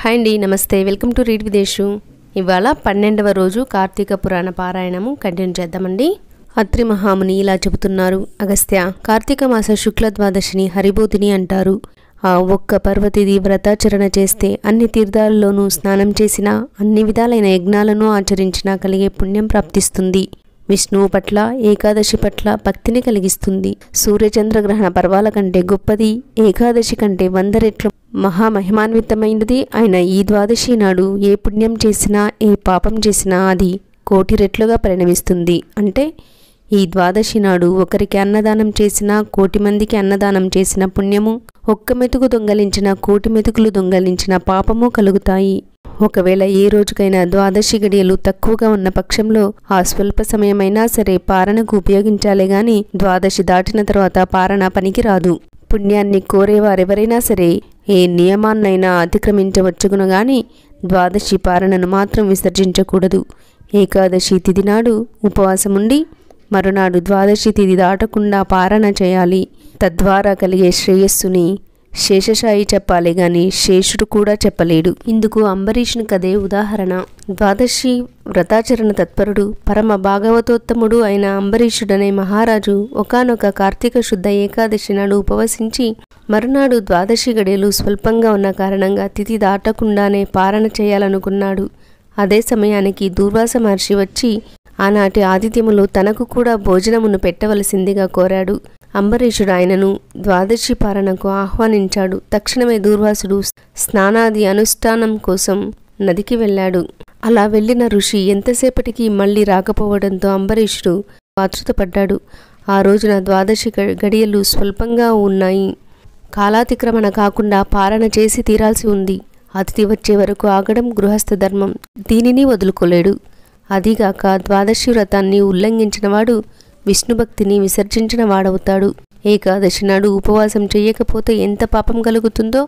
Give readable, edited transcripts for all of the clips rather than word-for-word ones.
Hi అండి, నమస్తే. Welcome to read Videsh. ఇవాళ 12వ రోజు కార్తీక పురాణ పారాయణము కంటిన్యూ చేద్దామండి. అత్రి మహాముని ఇలా చెబుతున్నారు. అగస్త్య, కార్తీక మాస శుక్ల ద్వాదశిని హరిబోధిని అంటారు. ఆ ఒక్క పర్వతిది వ్రతాచరణ చేస్తే అన్ని తీర్థాలలోనూ స్నానం చేసినా అన్ని విధాలైన యజ్ఞాలను ఆచరించినా కలిగే పుణ్యం ప్రాప్తిస్తుంది. విష్ణువు పట్ల ఏకాదశి పట్ల భక్తిని కలిగిస్తుంది. సూర్యచంద్రగ్రహణ పర్వాల కంటే గొప్పది, ఏకాదశి కంటే 100 రెట్లు మహామహిమాన్వితమైనది అయిన ఈ ద్వాదశి నాడు ఏ పుణ్యం చేసినా ఏ పాపం చేసినా అది 1,000,000 రెట్లుగా పరిణమిస్తుంది. అంటే ఈ ద్వాదశి నాడు ఒకరికి అన్నదానం చేసినా 1,000,000 మందికి అన్నదానం చేసిన పుణ్యము, ఒక్క మెతుకు దొంగలించిన 1,000,000 మెతుకులు దొంగలించిన పాపము కలుగుతాయి. ఒకవేళ ఏ రోజుకైనా ద్వాదశి గడియలు తక్కువగా ఉన్న పక్షంలో ఆ స్వల్ప సమయమైనా సరే పారణకు ఉపయోగించాలే గాని ద్వాదశి దాటిన తర్వాత పారణ పనికి రాదు. పుణ్యాన్ని కోరేవారెవరైనా సరే ఏ నియమాన్నైనా అతిక్రమించవచ్చును గాని ద్వాదశి పారణను మాత్రం విసర్జించకూడదు. ఏకాదశి తిథి నాడు ఉపవాసముండి మరునాడు ద్వాదశి తిథి దాటకుండా పారణ చేయాలి. తద్వారా కలిగే శ్రేయస్సుని శేషశాయి చెప్పాలి గాని శేషుడు కూడా చెప్పలేడు. ఇందుకు అంబరీషుని కదే ఉదాహరణ. ద్వాదశి వ్రతాచరణ తత్పరుడు పరమ భాగవతోత్తముడు అయిన అంబరీషుడనే మహారాజు ఒకానొక కార్తీక శుద్ధ ఏకాదశి నాడు ఉపవసించి మరునాడు ద్వాదశి గడియలు స్వల్పంగా ఉన్న కారణంగా తిథి దాటకుండానే పారణ చేయాలనుకున్నాడు. అదే సమయానికి దూర్వాస మహర్షి వచ్చి ఆనాటి ఆతిథ్యములో తనకు కూడా భోజనమును పెట్టవలసిందిగా కోరాడు. అంబరీషుడు ఆయనను ద్వాదశి పారణకు ఆహ్వానించాడు. తక్షణమే దూర్వాసుడు స్నానాది అనుష్ఠానం కోసం నదికి వెళ్ళాడు. అలా వెళ్ళిన ఋషి ఎంతసేపటికి మళ్ళీ రాకపోవడంతో అంబరీషుడు ఆతృతపడ్డాడు. ఆ రోజున ద్వాదశి గడియలు స్వల్పంగా ఉన్నాయి. కాలాతిక్రమణ కాకుండా పారణ చేసి తీరాల్సి ఉంది. అతిథి వచ్చే వరకు ఆగడం గృహస్థ ధర్మం. దీనిని వదులుకోలేడు. అదిగాక ద్వాదశి వ్రతాన్ని ఉల్లంఘించినవాడు విష్ణుభక్తిని విసర్జించిన వాడవుతాడు. ఏకాదశి నాడు ఉపవాసం చేయకపోతే ఎంత పాపం కలుగుతుందో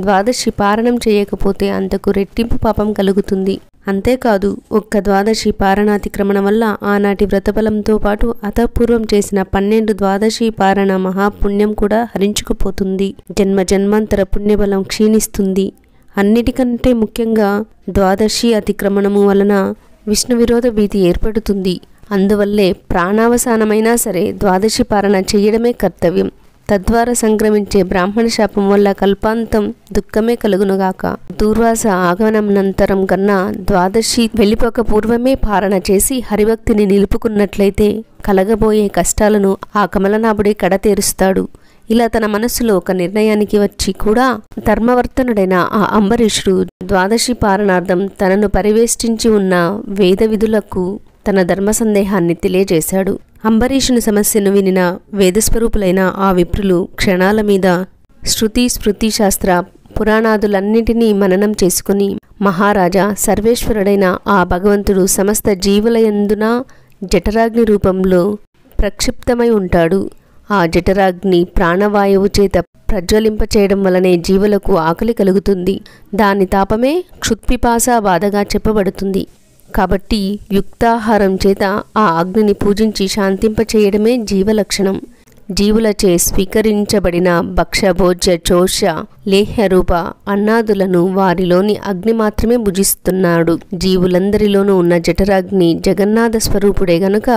ద్వాదశి పారణం చేయకపోతే అంతకు రెట్టింపు పాపం కలుగుతుంది. అంతేకాదు, ఒక్క ద్వాదశి పారణాతిక్రమణ వల్ల ఆనాటి వ్రతబలంతో పాటు అతపూర్వం చేసిన 12 ద్వాదశి పారణ మహాపుణ్యం కూడా హరించుకుపోతుంది. జన్మ జన్మాంతర పుణ్యబలం క్షీణిస్తుంది. అన్నిటికంటే ముఖ్యంగా ద్వాదశి అతిక్రమణము వలన విష్ణు విరోధ భీతి ఏర్పడుతుంది. అందువల్లే ప్రాణావసానమైనా సరే ద్వాదశి పారణ చేయడమే కర్తవ్యం. తద్వారా సంక్రమించే బ్రాహ్మణ శాపం వల్ల కల్పాంతం దుఃఖమే కలుగునుగాక. దూర్వాస ఆగమనంతరం కన్నా ద్వాదశి వెళ్ళిపోక పూర్వమే పారణ చేసి హరిభక్తిని నిలుపుకున్నట్లయితే కలగబోయే కష్టాలను ఆ కమలనాభుడే కడతేరుస్తాడు. ఇలా తన మనస్సులో ఒక నిర్ణయానికి వచ్చి కూడా ధర్మవర్తనుడైన ఆ అంబరీషుడు ద్వాదశి పారణార్థం తనను పరివేష్టించి ఉన్న వేద విధులకు తన ధర్మ సందేహాన్ని తెలియజేశాడు. అంబరీషుని సమస్యను వినిన వేదస్వరూపులైన ఆ విప్రులు క్షణాల మీద శృతి స్మృతి శాస్త్ర పురాణాదులన్నింటినీ మననం చేసుకుని, మహారాజా, సర్వేశ్వరుడైన ఆ భగవంతుడు సమస్త జీవులయందున జఠరాగ్ని రూపంలో ప్రక్షిప్తమై ఉంటాడు. ఆ జఠరాగ్ని ప్రాణవాయువు చేత ప్రజ్వలింపచేయడం వలనే జీవులకు ఆకలి కలుగుతుంది. దాని తాపమే క్షుత్పిపాస బాధగా చెప్పబడుతుంది. కాబట్టి యుక్తాహారం చేత ఆ అగ్నిని పూజించి శాంతింపచేయడమే జీవలక్షణం. జీవులచే స్వీకరించబడిన భక్ష భోజ్య చోష లేహ్య రూప అన్నాదులను వారిలోని అగ్ని మాత్రమే భుజిస్తున్నాడు. జీవులందరిలోనూ ఉన్న జఠరాగ్ని జగన్నాథ స్వరూపుడే గనుక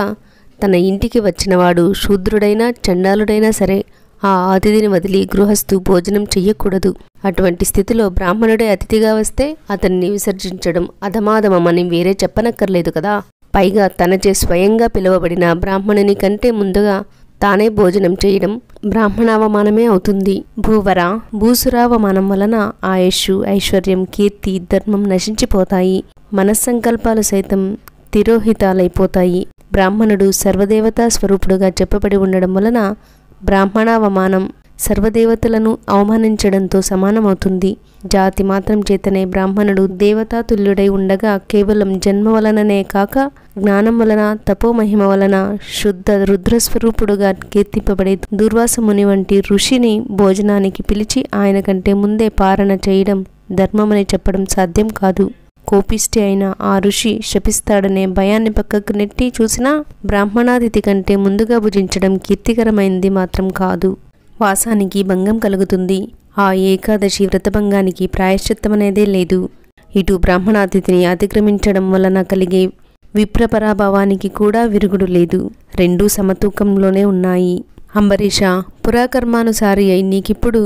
తన ఇంటికి వచ్చినవాడు శూద్రుడైనా చండాలుడైనా సరే ఆ అతిథిని వదిలి గృహస్థు భోజనం చెయ్యకూడదు. అటువంటి స్థితిలో బ్రాహ్మణుడే అతిథిగా వస్తే అతన్ని విసర్జించడం అధమాధమని వేరే చెప్పనక్కర్లేదు కదా. పైగా తనచే స్వయంగా పిలువబడిన బ్రాహ్మణుని కంటే ముందుగా తానే భోజనం చేయడం బ్రాహ్మణావమానమే అవుతుంది. భూవర భూసురావమానం వలన ఆయుష్, ఐశ్వర్యం, కీర్తి, ధర్మం నశించిపోతాయి. మనస్సంకల్పాలు సైతం తిరోహితాలైపోతాయి. బ్రాహ్మణుడు సర్వదేవతా స్వరూపుడుగా చెప్పబడి ఉండడం వలన బ్రాహ్మణావమానం సర్వదేవతలను అవమానించడంతో సమానమవుతుంది. జాతి మాత్రం చేతనే బ్రాహ్మణుడు దేవతాతుల్యుడై ఉండగా కేవలం జన్మ వలననే కాక జ్ఞానం వలన తపోమహిమ వలన శుద్ధ రుద్రస్వరూపుడుగా కీర్తింపబడే దూర్వాస ముని వంటి ఋషిని భోజనానికి పిలిచి ఆయన కంటే ముందే పారణ చేయడం ధర్మమని చెప్పడం సాధ్యం కాదు. కోపిష్టి అయిన ఆ ఋషి శపిస్తాడనే భయాన్ని పక్కకు నెట్టి చూసినా బ్రాహ్మణాదితి కంటే ముందుగా భుజించడం కీర్తికరమైంది మాత్రం కాదు. వాసానికి భంగం కలుగుతుంది. ఆ ఏకాదశి వ్రతభంగానికి ప్రాయశ్చిత్తమనేదే లేదు. ఇటు బ్రాహ్మణాతిథిని అతిక్రమించడం వలన కలిగే విప్రపరాభావానికి కూడా విరుగుడు లేదు. రెండూ సమతూకంలోనే ఉన్నాయి. అంబరీష, పురాకర్మానుసారి అయి నీకిప్పుడు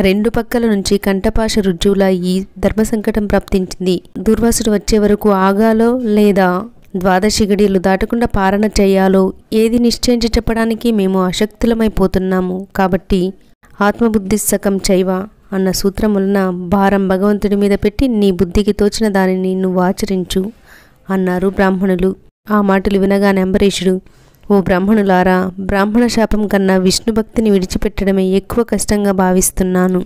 రెండు పక్కల నుంచి కంఠపాశ రుజువులా ఈ ధర్మ సంకటం ప్రాప్తించింది. దూర్వాసుడు వచ్చే వరకు ఆగాలో లేదా ద్వాదశి గడియలు దాటకుండా పారణ చేయాలో ఏది నిశ్చయించి చెప్పడానికి మేము అశక్తులమైపోతున్నాము. కాబట్టి ఆత్మబుద్ధి సకం చైవ అన్న సూత్రం వలన భారం భగవంతుడి మీద పెట్టి నీ బుద్ధికి తోచిన దానిని నువ్వు ఆచరించు అన్నారు బ్రాహ్మణులు. ఆ మాటలు వినగానే అంబరీషుడు, ఓ బ్రాహ్మణులారా, బ్రాహ్మణ శాపం కన్నా విష్ణు భక్తిని విడిచిపెట్టడమే ఎక్కువ కష్టంగా భావిస్తున్నాను.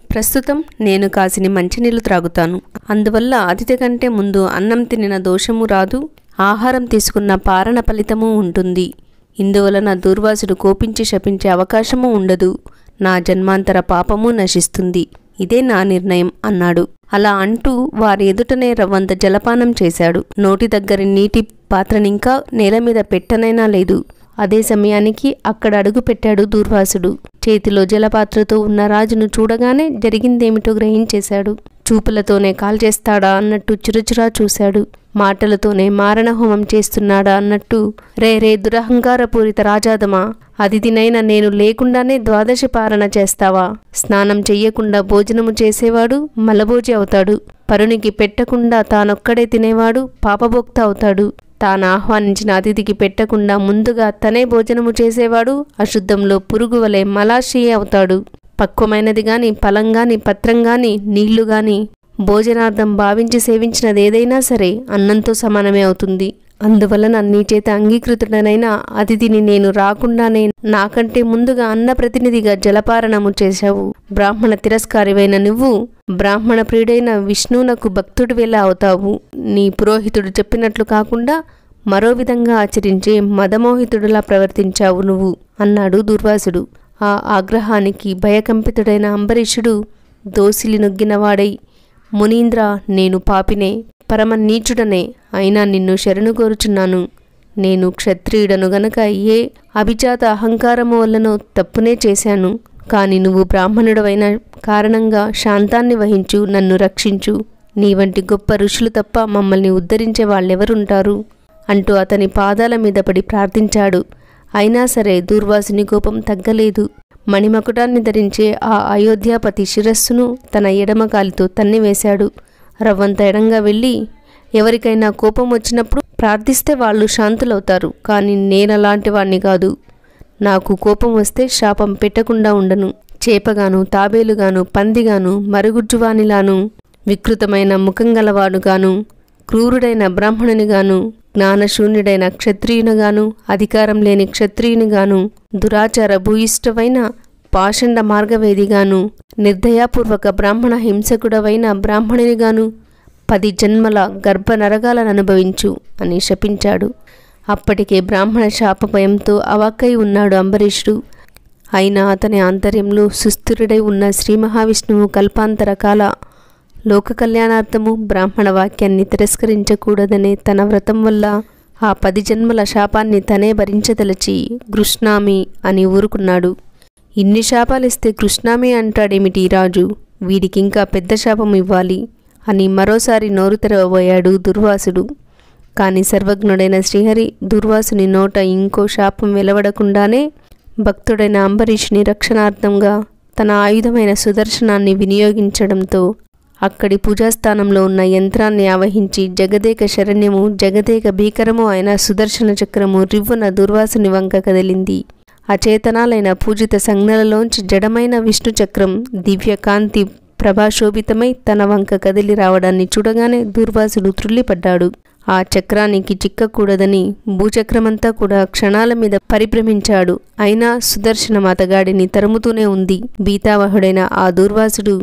ప్రస్తుతం నేను కాసిని మంచినీళ్లు త్రాగుతాను. అందువల్ల అతిథి కంటే ముందు అన్నం తినిన దోషము రాదు, ఆహారం తీసుకున్న పారణ ఫలితము ఉంటుంది. ఇందువలన దూర్వాసుడు కోపించి శపించే అవకాశము ఉండదు. నా జన్మాంతర పాపము నశిస్తుంది. ఇదే నా నిర్ణయం అన్నాడు. అలా అంటూ వారి ఎదుటనే రవ్వంత జలపానం చేశాడు. నోటి దగ్గర నీటి పాత్రనింకా నేల మీద పెట్టనైనా లేదు. అదే సమయానికి అక్కడ అడుగు పెట్టాడు దూర్వాసుడు. చేతిలో జలపాత్రతో ఉన్న రాజును చూడగానే జరిగిందేమిటో గ్రహించేశాడు. చూపులతోనే కాల్చేస్తాడా అన్నట్టు చురచురా చూశాడు. మాటలతోనే మారణహోమం చేస్తున్నాడా అన్నట్టు, రే దురహంకారపూరిత రాజాదమా, అతిథినైనా నేను లేకుండానే ద్వాదశి పారణ చేస్తావా? స్నానం చెయ్యకుండా భోజనము చేసేవాడు మలభోజి అవుతాడు. పరునికి పెట్టకుండా తానొక్కడే తినేవాడు పాపభోక్త అవుతాడు. తాను ఆహ్వానించిన అతిథికి పెట్టకుండా ముందుగా తనే భోజనము చేసేవాడు అశుద్ధంలో పురుగు వలె మలాశీ అవుతాడు. పక్వమైనది గాని, ఫలం గాని, పత్రం గాని, నీళ్లు గాని భోజనార్థం భావించి సేవించినదేదైనా సరే అన్నంతో సమానమే అవుతుంది. అందువలన నీ చేత అంగీకృతుడనైన అతిథిని నేను రాకుండానే నాకంటే ముందుగా అన్న ప్రతినిధిగా జలపారణము చేశావు. బ్రాహ్మణ తిరస్కారివైన నువ్వు బ్రాహ్మణ ప్రియుడైన విష్ణువునకు భక్తుడివేలా అవుతావు? నీ పురోహితుడు చెప్పినట్లు కాకుండా మరో విధంగా ఆచరించే మదమోహితుడిలా ప్రవర్తించావు నువ్వు అన్నాడు దూర్వాసుడు. ఆ ఆగ్రహానికి భయకంపితుడైన అంబరీషుడు దోసిలి నొగ్గినవాడై, మునీంద్ర, నేను పాపినే, పరమ నీచుడనే, అయినా నిన్ను శరణు కోరుచున్నాను. నేను క్షత్రియుడను గనక ఏ అభిజాత అహంకారము వల్లనో తప్పునే చేశాను. కాని నువ్వు బ్రాహ్మణుడవైన కారణంగా శాంతాన్ని వహించు, నన్ను రక్షించు. నీ వంటి గొప్ప ఋషులు తప్ప మమ్మల్ని ఉద్ధరించే వాళ్ళెవరుంటారు అంటూ అతని పాదాల మీద పడి ప్రార్థించాడు. అయినా సరే దూర్వాసుని కోపం తగ్గలేదు. మణిమకుటాన్ని ధరించే ఆ అయోధ్యాపతి శిరస్సును తన ఎడమకాలితో తన్నివేశాడు. రవ్వంత ఎడంగా వెళ్ళి, ఎవరికైనా కోపం వచ్చినప్పుడు ప్రార్థిస్తే వాళ్ళు శాంతులవుతారు, కానీ నేనలాంటి వాణ్ణి కాదు. నాకు కోపం వస్తే శాపం పెట్టకుండా ఉండను. చేపగాను, తాబేలుగాను, పందిగాను, మరుగుజ్జువానిలాను, వికృతమైన ముఖం గలవాడుగాను, క్రూరుడైన బ్రాహ్మణునిగాను, జ్ఞానశూన్యుడైన క్షత్రియునిగాను, అధికారం లేని క్షత్రియునిగాను, దురాచార భూయిష్టమైన పాషండ మార్గవేదిగాను, నిర్దయాపూర్వక బ్రాహ్మణ హింసకుడవైన బ్రాహ్మణునిగాను 10 జన్మల గర్భ నరగాలను అనుభవించు అని శపించాడు. అప్పటికే బ్రాహ్మణ శాప భయంతో అవాక్కై ఉన్నాడు అంబరీషుడు. అయినా అతని ఆంతర్యంలో సుస్థిరుడై ఉన్న శ్రీ మహావిష్ణువు కల్పాంతర కాల లోక కళ్యాణార్థము బ్రాహ్మణ వాక్యాన్ని తిరస్కరించకూడదనే తన వ్రతం వల్ల ఆ 10 జన్మల శాపాన్ని తనే భరించదలచి కృష్ణామి అని ఊరుకున్నాడు. ఇన్ని శాపాలిస్తే కృష్ణామి అంటాడేమిటి రాజు, వీడికింకా పెద్ద శాపం ఇవ్వాలి అని మరోసారి నోరు తెరవబోయాడు దుర్వాసుడు. కాని సర్వజ్ఞుడైన శ్రీహరి దుర్వాసుని నోట ఇంకో శాపం వెలువడకుండానే భక్తుడైన అంబరీషుని రక్షణార్థంగా తన ఆయుధమైన సుదర్శనాన్ని వినియోగించడంతో అక్కడి పూజాస్థానంలో ఉన్న యంత్రాన్ని ఆవహించి జగదేక శరణ్యము జగదేక భీకరము అయిన సుదర్శన చక్రము రివ్వున దుర్వాసుని వంక కదిలింది. అచేతనాలైన పూజిత సంజ్ఞలలోంచి జడమైన విష్ణు చక్రం దివ్య కాంతి ప్రభాశోభితమై తన వంక కదిలి రావడాన్ని చూడగానే దుర్వాసుడు త్రుళ్ళిపడ్డాడు. ఆ చక్రానికి చిక్కకూడదని భూచక్రమంతా కూడా క్షణాల మీద పరిభ్రమించాడు. అయినా సుదర్శన మాతగాడిని తరుముతూనే ఉంది. భీతావహుడైన ఆ దూర్వాసుడు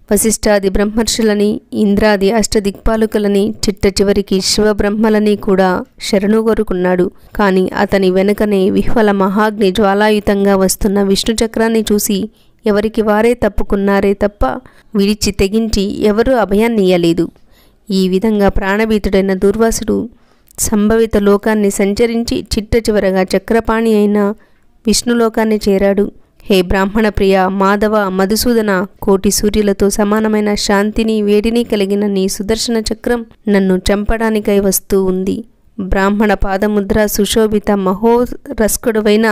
వశిష్ఠాది బ్రహ్మర్షులని, ఇంద్రాది అష్టదిక్పాలకులని, చిట్ట చివరికి శివబ్రహ్మలని కూడా శరణు కోరుకున్నాడు. కాని అతని వెనుకనే విహ్వల మహాగ్ని జ్వాలాయుతంగా వస్తున్న విష్ణుచక్రాన్ని చూసి ఎవరికి వారే తప్పుకున్నారే తప్ప విడిచి తెగించి ఎవరూ అభయాన్నియ్యలేదు. ఈ విధంగా ప్రాణభీతుడైన దూర్వాసుడు సంభవిత లోకాన్ని సంచరించి చిట్ట చివరగా చక్రపాణి అయిన విష్ణులోకాన్ని చేరాడు. హే బ్రాహ్మణ ప్రియ, మాధవ, మధుసూదన, కోటి సూర్యులతో సమానమైన శాంతిని వేడిని కలిగిన నీ సుదర్శన చక్రం నన్ను చంపడానికై వస్తూ ఉంది. బ్రాహ్మణ పాదముద్ర సుశోభిత మహోరస్కుడువైన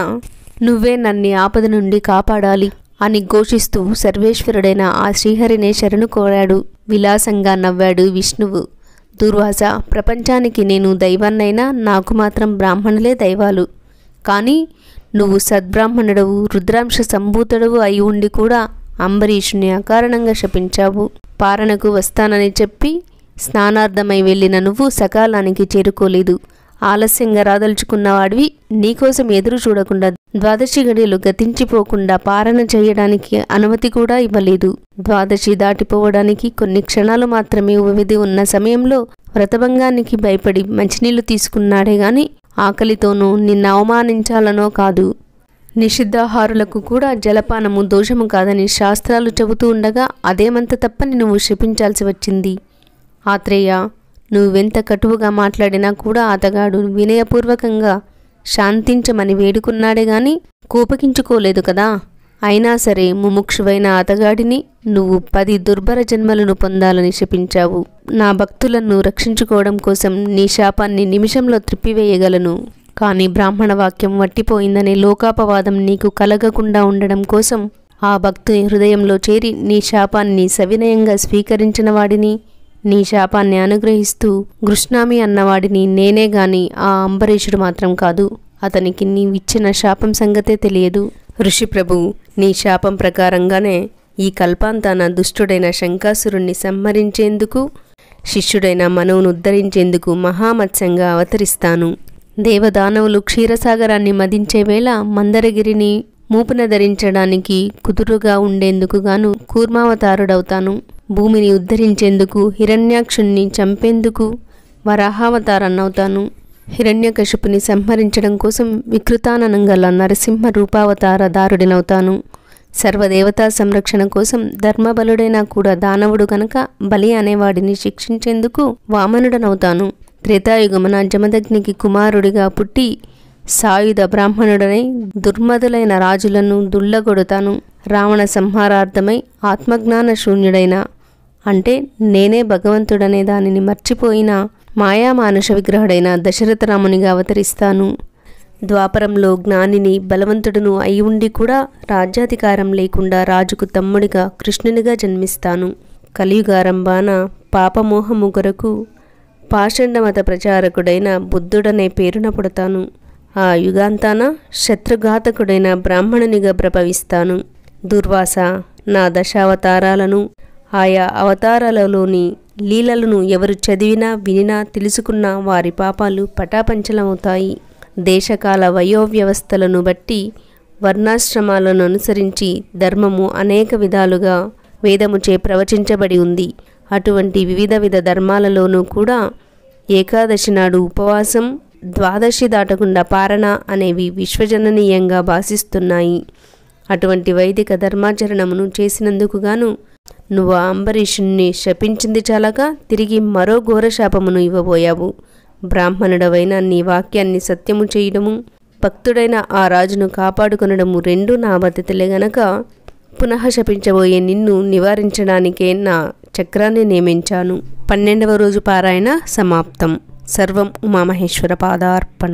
నువ్వే నన్ని ఆపద నుండి కాపాడాలి అని ఘోషిస్తూ సర్వేశ్వరుడైన ఆ శ్రీహరినే శరణు కోరాడు. విలాసంగా నవ్వాడు విష్ణువు. దుర్వాస, ప్రపంచానికి నేను దైవాన్నైనా నాకు మాత్రం బ్రాహ్మణులే దైవాలు. కానీ నువ్వు సద్బ్రాహ్మణుడవు, రుద్రాంశ సంభూతుడవు అయి ఉండి కూడా అంబరీషుని అకారణంగా శపించావు. పారణకు వస్తానని చెప్పి స్నానార్థమై వెళ్ళిన నువ్వు సకాలానికి చేరుకోలేదు. ఆలస్యంగా రాదలుచుకున్నవాడివి నీకోసం ఎదురు చూడకుండా 12 గడియలు గతించిపోకుండా పారణ చేయడానికి అనుమతి కూడా ఇవ్వలేదు. 12 దాటిపోవడానికి కొన్ని క్షణాలు మాత్రమే వ్యవధి ఉన్న సమయంలో వ్రతభంగానికి భయపడి మంచినీళ్లు తీసుకున్నాడే గాని ఆకలితోనూ నిన్ను అవమానించాలనో కాదు. నిషిద్ధాహారులకు కూడా జలపానము దోషము కాదని శాస్త్రాలు చెబుతూ ఉండగా అదేమంత తప్పని నువ్వు శపించాల్సి వచ్చింది. ఆత్రేయ, నువ్వెంత కటువుగా మాట్లాడినా కూడా అతగాడు వినయపూర్వకంగా శాంతించమని వేడుకున్నాడే గాని కోపగించుకోలేదు కదా. అయినా సరే ముముక్షువైన అతగాడిని నువ్వు 10 దుర్భర జన్మలను పొందాలని శపించావు. నా భక్తులను రక్షించుకోవడం కోసం నీ శాపాన్ని నిమిషంలో త్రిప్పివేయగలను. కానీ బ్రాహ్మణ వాక్యం వట్టిపోయిందనే లోకాపవాదం నీకు కలగకుండా ఉండడం కోసం ఆ భక్తుని హృదయంలో చేరి నీ శాపాన్ని సవినయంగా స్వీకరించిన వాడిని, నీ శాపాన్ని అనుగ్రహిస్తూ గృష్ణామి అన్నవాడిని నేనే గాని ఆ అంబరీషుడు మాత్రం కాదు. అతనికి నీవిచ్చిన శాపం సంగతే తెలియదు. ఋషిప్రభు, నీ శాపం ప్రకారంగానే ఈ కల్పాంతాన దుష్టుడైన శంకాసురుణ్ణి సంహరించేందుకు, శిష్యుడైన మనువును ఉద్ధరించేందుకు మహామత్స్యంగా అవతరిస్తాను. దేవదానవులు క్షీరసాగరాన్ని మదించే వేళ మందరగిరిని మూపున ధరించడానికి కుదురుగా ఉండేందుకు గాను కూర్మావతారుడవుతాను. భూమిని ఉద్ధరించేందుకు హిరణ్యాక్షుణ్ణి చంపేందుకు వరాహావతారన్నవుతాను. హిరణ్యకశిపుని సంహరించడం కోసం వికృతాననం గల నరసింహ రూపావతారదారుడినవుతాను. సర్వదేవతా సంరక్షణ కోసం ధర్మబలుడైనా కూడా దానవుడు గనక బలి అనేవాడిని శిక్షించేందుకు వామనుడనవుతాను. త్రేతాయుగమున జమదగ్నికి కుమారుడిగా పుట్టి సాయుధ బ్రాహ్మణుడనై దుర్మదులైన రాజులను దుళ్ళగొడతాను. రావణ సంహారార్థమై ఆత్మజ్ఞాన శూన్యుడైన, అంటే నేనే భగవంతుడనే దానిని మర్చిపోయిన మాయామానుష విగ్రహుడైన దశరథరామునిగా అవతరిస్తాను. ద్వాపరంలో జ్ఞానిని బలవంతుడును అయి ఉండి కూడా రాజ్యాధికారం లేకుండా రాజుకు తమ్ముడిగా కృష్ణునిగా జన్మిస్తాను. కలియుగారంభాన పాపమోహము కొరకు పాషండమత ప్రచారకుడైన బుద్ధుడనే పేరున పుడతాను. ఆ యుగాంతాన శత్రుఘాతకుడైన బ్రాహ్మణునిగా ప్రభవిస్తాను. దుర్వాస, నా దశావతారాలను, ఆయా అవతారాలలోని లీలలను ఎవరు చదివినా వినినా తెలుసుకున్నా వారి పాపాలు పటాపంచలమవుతాయి. దేశకాల వయోవ్యవస్థలను బట్టి వర్ణాశ్రమాలను అనుసరించి ధర్మము అనేక విధాలుగా వేదముచే ప్రవచించబడి ఉంది. అటువంటి వివిధ ధర్మాలలోనూ కూడా ఏకాదశి నాడు ఉపవాసం, 12 దాటకుండా పారణ అనేవి విశ్వజననీయంగా భాసిస్తున్నాయి. అటువంటి వైదిక ధర్మాచరణమును చేసినందుకు గాను నువ్వు అంబరీషుణ్ణి శపించింది చాలక తిరిగి మరో ఘోర శాపమును ఇవ్వబోయావు. బ్రాహ్మణుడవైన నీ వాక్యాన్ని సత్యము చేయడము, భక్తుడైన ఆ రాజును కాపాడుకొనడము రెండూ నా బాధ్యతలే గనక పునః శపించబోయే నిన్ను నివారించడానికే నా చక్రాన్ని నియమించాను. 12వ రోజు పారాయణ సమాప్తం. సర్వం ఉమామహేశ్వర పాదార్పణం.